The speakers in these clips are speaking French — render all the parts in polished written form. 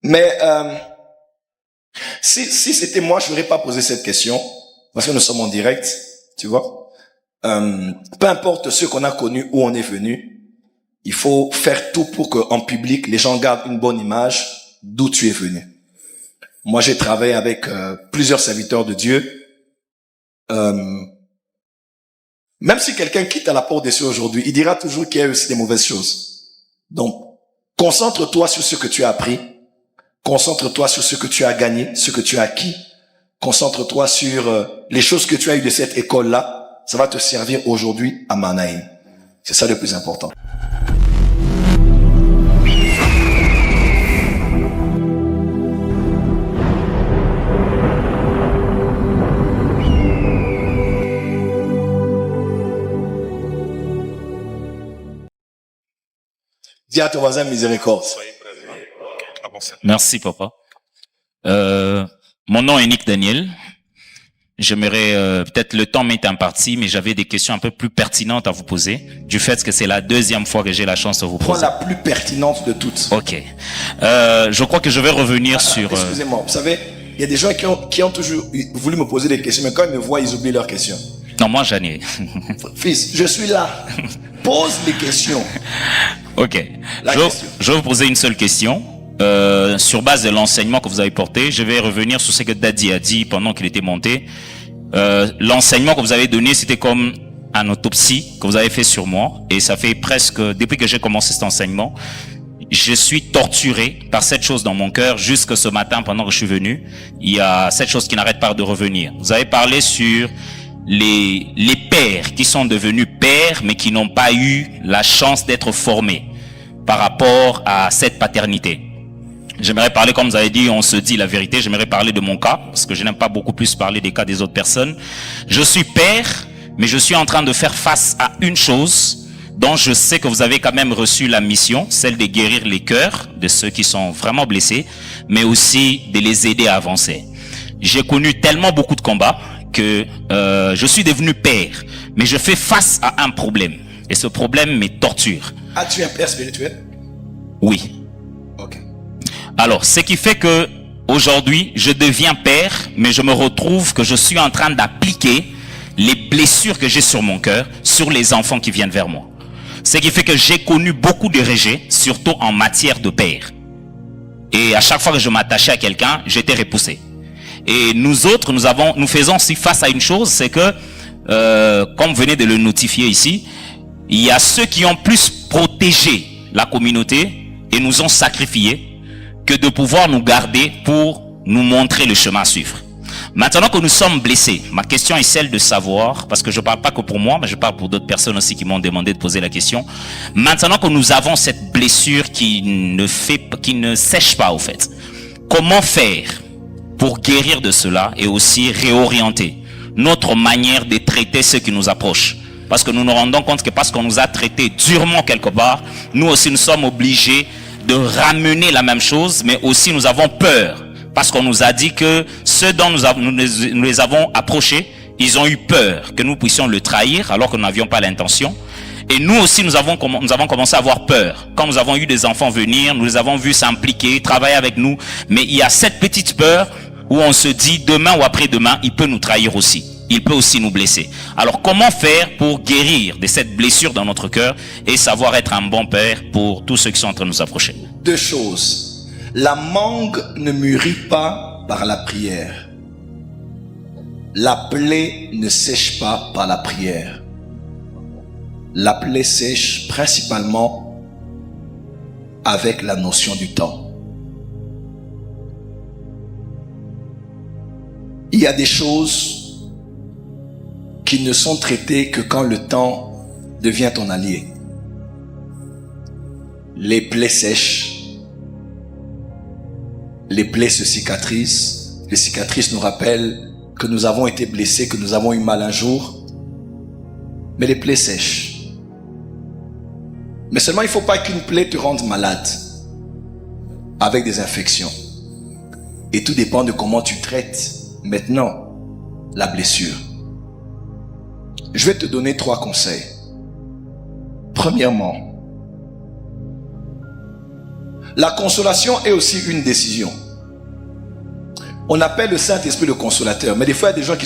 Mais si c'était moi, je n'aurais pas posé cette question, parce que nous sommes en direct, tu vois. Peu importe ce qu'on a connu, où on est venu, il faut faire tout pour qu'en public, les gens gardent une bonne image d'où tu es venu. Moi, j'ai travaillé avec plusieurs serviteurs de Dieu. Même si quelqu'un quitte à la porte des cieux aujourd'hui, il dira toujours qu'il y a aussi des mauvaises choses. Donc, concentre-toi sur ce que tu as appris. Concentre-toi sur ce que tu as gagné, ce que tu as acquis. Concentre-toi sur les choses que tu as eues de cette école-là. Ça va te servir aujourd'hui à Manaïm. C'est ça le plus important. Dis à ton voisin miséricorde. Merci, papa. Mon nom est Nick Daniel. J'aimerais, peut-être le temps m'est imparti, mais j'avais des questions un peu plus pertinentes à vous poser, du fait que c'est la deuxième fois que j'ai la chance de vous poser. Prends la plus pertinente de toutes. Ok. Je crois que je vais revenir sur... Excusez-moi, vous savez, il y a des gens qui ont toujours voulu me poser des questions, mais quand ils me voient, ils oublient leurs questions. Non, moi j'en ai. Fils, je suis là. Pose les questions. Ok. Je vais vous poser une seule question. Sur base de l'enseignement que vous avez porté, je vais revenir sur ce que Daddy a dit pendant qu'il était monté. L'enseignement que vous avez donné, c'était comme une autopsie que vous avez fait sur moi. Et ça fait presque, depuis que j'ai commencé cet enseignement, je suis torturé par cette chose dans mon cœur jusque ce matin pendant que je suis venu. Il y a cette chose qui n'arrête pas de revenir. Vous avez parlé sur les pères qui sont devenus pères mais qui n'ont pas eu la chance d'être formés par rapport à cette paternité. J'aimerais parler, comme vous avez dit, on se dit la vérité, j'aimerais parler de mon cas, parce que je n'aime pas beaucoup plus parler des cas des autres personnes. Je suis père, mais je suis en train de faire face à une chose dont je sais que vous avez quand même reçu la mission, celle de guérir les cœurs de ceux qui sont vraiment blessés, mais aussi de les aider à avancer. J'ai connu tellement beaucoup de combats que je suis devenu père, mais je fais face à un problème. Et ce problème me torture. Ah, tu es un père spirituel? Oui. Ok. Alors, ce qui fait que aujourd'hui, je deviens père, mais je me retrouve que je suis en train d'appliquer les blessures que j'ai sur mon cœur, sur les enfants qui viennent vers moi. Ce qui fait que j'ai connu beaucoup de rejets, surtout en matière de père. Et à chaque fois que je m'attachais à quelqu'un, j'étais repoussé. Et nous autres, nous faisons aussi face à une chose, c'est que, comme vous venez de le notifier ici, il y a ceux qui ont plus protégé la communauté et nous ont sacrifiés que de pouvoir nous garder pour nous montrer le chemin à suivre. Maintenant que nous sommes blessés, ma question est celle de savoir, parce que je ne parle pas que pour moi, mais je parle pour d'autres personnes aussi qui m'ont demandé de poser la question. Maintenant que nous avons cette blessure qui ne sèche pas au fait, comment faire pour guérir de cela et aussi réorienter notre manière de traiter ceux qui nous approchent? Parce que nous nous rendons compte que parce qu'on nous a traités durement quelque part, nous aussi nous sommes obligés de ramener la même chose, mais aussi nous avons peur. Parce qu'on nous a dit que ceux dont nous les avons approchés, ils ont eu peur que nous puissions le trahir alors que nous n'avions pas l'intention. Et nous aussi nous avons commencé à avoir peur. Quand nous avons eu des enfants venir, nous les avons vus s'impliquer, travailler avec nous. Mais il y a cette petite peur où on se dit demain ou après-demain, il peut nous trahir aussi. Il peut aussi nous blesser. Alors comment faire pour guérir de cette blessure dans notre cœur et savoir être un bon père pour tous ceux qui sont en train de nous approcher? Deux choses. La mangue ne mûrit pas par la prière. La plaie ne sèche pas par la prière. La plaie sèche principalement avec la notion du temps. Il y a des choses qui ne sont traitées que quand le temps devient ton allié. Les plaies sèchent. Les plaies se cicatrisent. Les cicatrices nous rappellent que nous avons été blessés, que nous avons eu mal un jour. Mais les plaies sèchent. Mais seulement il ne faut pas qu'une plaie te rende malade avec des infections. Et tout dépend de comment tu traites maintenant la blessure. Je vais te donner 3 conseils. Premièrement, La consolation est aussi une décision. On appelle le Saint-Esprit le consolateur, mais des fois il y a des gens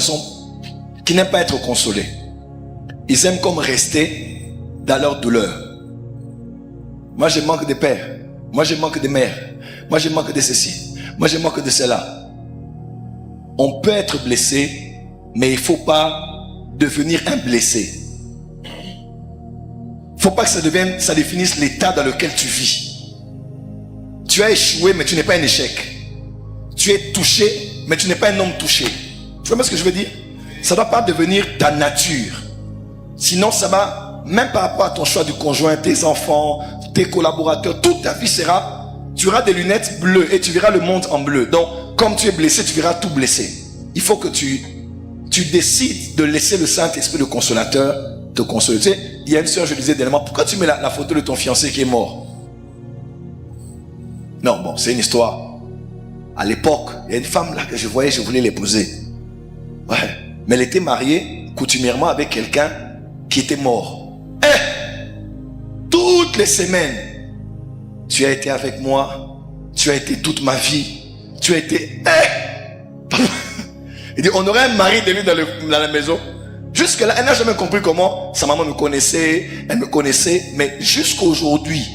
qui n'aiment pas être consolés. Ils aiment comme rester dans leur douleur. Moi je manque de père, moi je manque de mère, moi je manque de ceci, moi je manque de cela. On peut être blessé, mais il ne faut pas devenir un blessé. Il ne faut pas que ça définisse l'état dans lequel tu vis. Tu as échoué, mais tu n'es pas un échec. Tu es touché, mais tu n'es pas un homme touché. Tu vois ce que je veux dire? Ça ne doit pas devenir ta nature. Sinon, ça va, même par rapport à ton choix du conjoint, tes enfants, tes collaborateurs, toute ta vie sera, tu auras des lunettes bleues et tu verras le monde en bleu. Donc, comme tu es blessé, tu verras tout blessé. Il faut que tu décides de laisser le Saint-Esprit, le consolateur, te consoler. Tu sais, il y a une soeur, je disais dernièrement, pourquoi tu mets la photo de ton fiancé qui est mort? Non, bon, c'est une histoire. À l'époque, il y a une femme là que je voyais, je voulais l'épouser. Ouais, mais elle était mariée coutumièrement avec quelqu'un qui était mort. Toutes les semaines, tu as été avec moi, tu as été toute ma vie, tu as été... Il dit, on aurait un mari de lui dans la maison. Jusque là, elle n'a jamais compris comment sa maman me connaissait, elle me connaissait, mais jusqu'à aujourd'hui,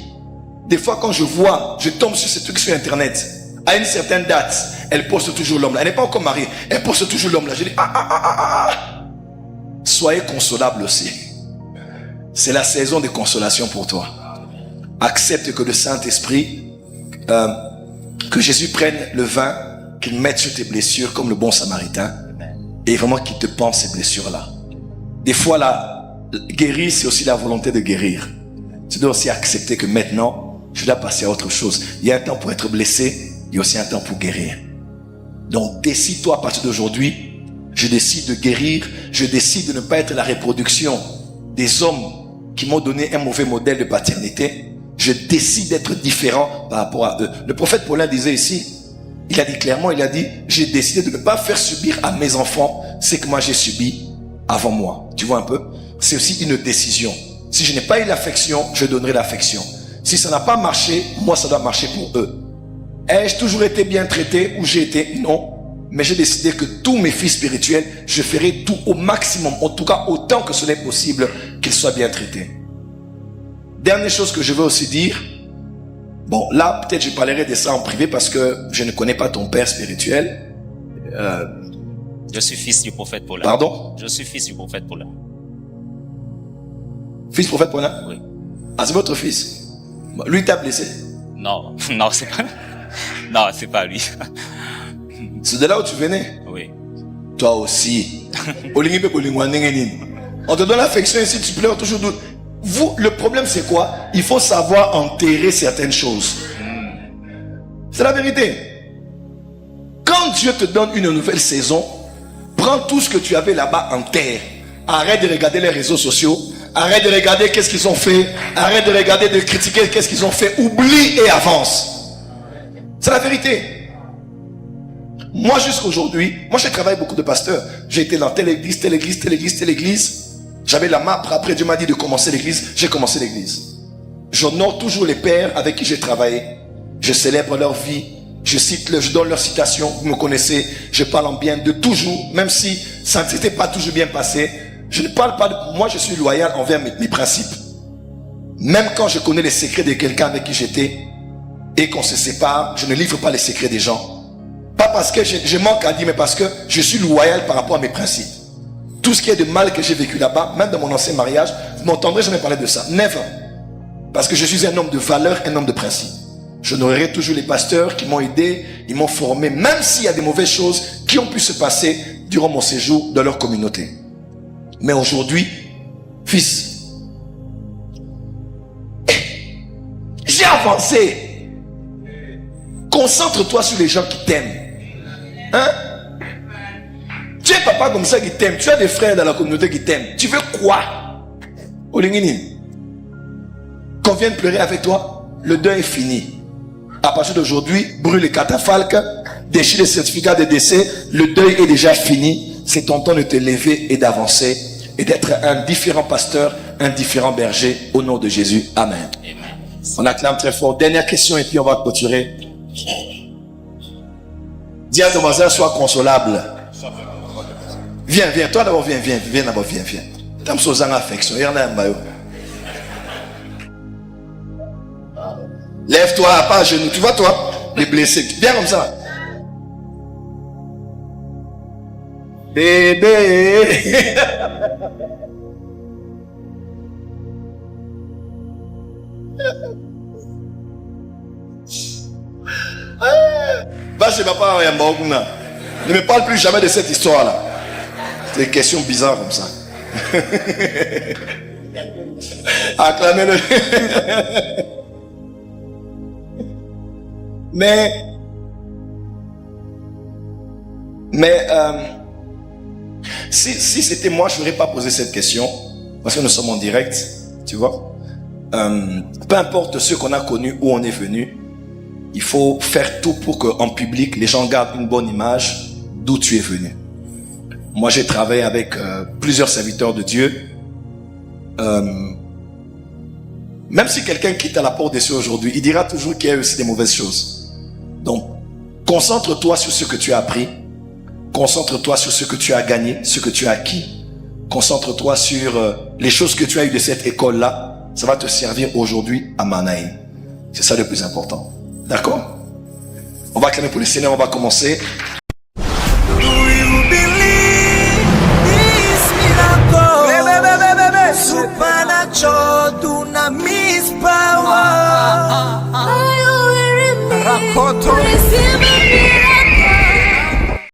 des fois quand je tombe sur ces trucs sur internet, à une certaine date, elle poste toujours l'homme là. Elle n'est pas encore mariée, elle poste toujours l'homme là. Je dis, soyez consolable aussi. C'est la saison de consolation pour toi. Accepte que le Saint-Esprit, que Jésus prenne le vin, qu'il mette sur tes blessures comme le bon samaritain, et vraiment qu'il te pense ces blessures-là. Des fois, guérir, c'est aussi la volonté de guérir. Tu dois aussi accepter que maintenant, je dois passer à autre chose. Il y a un temps pour être blessé, il y a aussi un temps pour guérir. Donc, décide-toi à partir d'aujourd'hui, je décide de guérir, je décide de ne pas être la reproduction des hommes qui m'ont donné un mauvais modèle de paternité. Je décide d'être différent par rapport à eux. Le prophète Paulin disait ici, il a dit clairement, il a dit, j'ai décidé de ne pas faire subir à mes enfants ce que moi j'ai subi avant moi. Tu vois un peu? C'est aussi une décision. Si je n'ai pas eu l'affection, je donnerai l'affection. Si ça n'a pas marché, moi ça doit marcher pour eux. Ai-je toujours été bien traité où j'ai été? Non. Mais j'ai décidé que tous mes fils spirituels, je ferai tout au maximum, en tout cas autant que ce n'est possible, qu'ils soient bien traités. Dernière chose que je veux aussi dire, bon là peut-être je parlerai de ça en privé parce que je ne connais pas ton père spirituel. Je suis fils du prophète Paulin. Pardon? Je suis fils du prophète Paulin. Fils du prophète Paulin? Oui. Ah, c'est votre fils? Lui t'a blessé? Non, non, c'est pas... Non, c'est pas lui. C'est de là où tu venais? Oui. Toi aussi. On te donne l'affection ici, tu pleures toujours. Vous, le problème c'est quoi? Il faut savoir enterrer certaines choses. C'est la vérité. Quand Dieu te donne une nouvelle saison, prends tout ce que tu avais là-bas en terre. Arrête de regarder les réseaux sociaux. Arrête de regarder qu'est-ce qu'ils ont fait. Arrête de regarder, de critiquer qu'est-ce qu'ils ont fait. Oublie et avance. C'est la vérité. Moi jusqu'à aujourd'hui, moi j'ai travaillé beaucoup de pasteurs. J'ai été dans telle église, telle église, telle église, telle église. J'avais la map, après Dieu m'a dit de commencer l'église. J'ai commencé l'église. J'honore toujours les pères avec qui j'ai travaillé. Je célèbre leur vie. Je donne leurs citations. Vous me connaissez. Je parle en bien de toujours. Même si ça ne s'était pas toujours bien passé. Je ne parle pas de... Moi je suis loyal envers mes principes. Même quand je connais les secrets de quelqu'un avec qui j'étais et qu'on se sépare, je ne livre pas les secrets des gens. Pas parce que je manque à dire, mais parce que je suis loyal par rapport à mes principes. Tout ce qui est de mal que j'ai vécu là-bas, même dans mon ancien mariage, vous m'entendrez jamais parler de ça. Never. Parce que je suis un homme de valeur, un homme de principe. J'honorerai toujours les pasteurs qui m'ont aidé, ils m'ont formé, même s'il y a des mauvaises choses qui ont pu se passer durant mon séjour dans leur communauté. Mais aujourd'hui, fils, j'ai avancé. Concentre-toi sur les gens qui t'aiment. Hein? Tu es papa comme ça qui t'aime. Tu as des frères dans la communauté qui t'aiment. Tu veux quoi? Olingini, qu'on vienne pleurer avec toi, le deuil est fini. À partir d'aujourd'hui, brûle les catafalques, déchire les certificats de décès, le deuil est déjà fini. C'est ton temps de te lever et d'avancer et d'être un différent pasteur, un différent berger au nom de Jésus. Amen. Amen. On acclame très fort. Dernière question et puis on va clôturer. Dis à ton voisin, sois consolable. Viens, toi d'abord, viens d'abord, viens. T'as besoin d'affection, il y en a un maillot. Lève-toi, pas à genoux. Tu vois, toi, les blessés. Viens comme ça. Bébé. Va chez papa, ne me parle plus jamais de cette histoire-là. C'est des questions bizarres comme ça. Acclamez-le. Mais si c'était moi, je n'aurais pas posé cette question parce que nous sommes en direct, tu vois. Peu importe ce qu'on a connu, où on est venu, il faut faire tout pour qu'en public, les gens gardent une bonne image d'où tu es venu. Moi, j'ai travaillé avec plusieurs serviteurs de Dieu. Même si quelqu'un quitte à la porte des cieux aujourd'hui, il dira toujours qu'il y a aussi des mauvaises choses. Donc, concentre-toi sur ce que tu as appris. Concentre-toi sur ce que tu as gagné, ce que tu as acquis. Concentre-toi sur les choses que tu as eues de cette école-là. Ça va te servir aujourd'hui à Manaïm. C'est ça le plus important. D'accord? On va acclamer pour le Seigneur, on va commencer.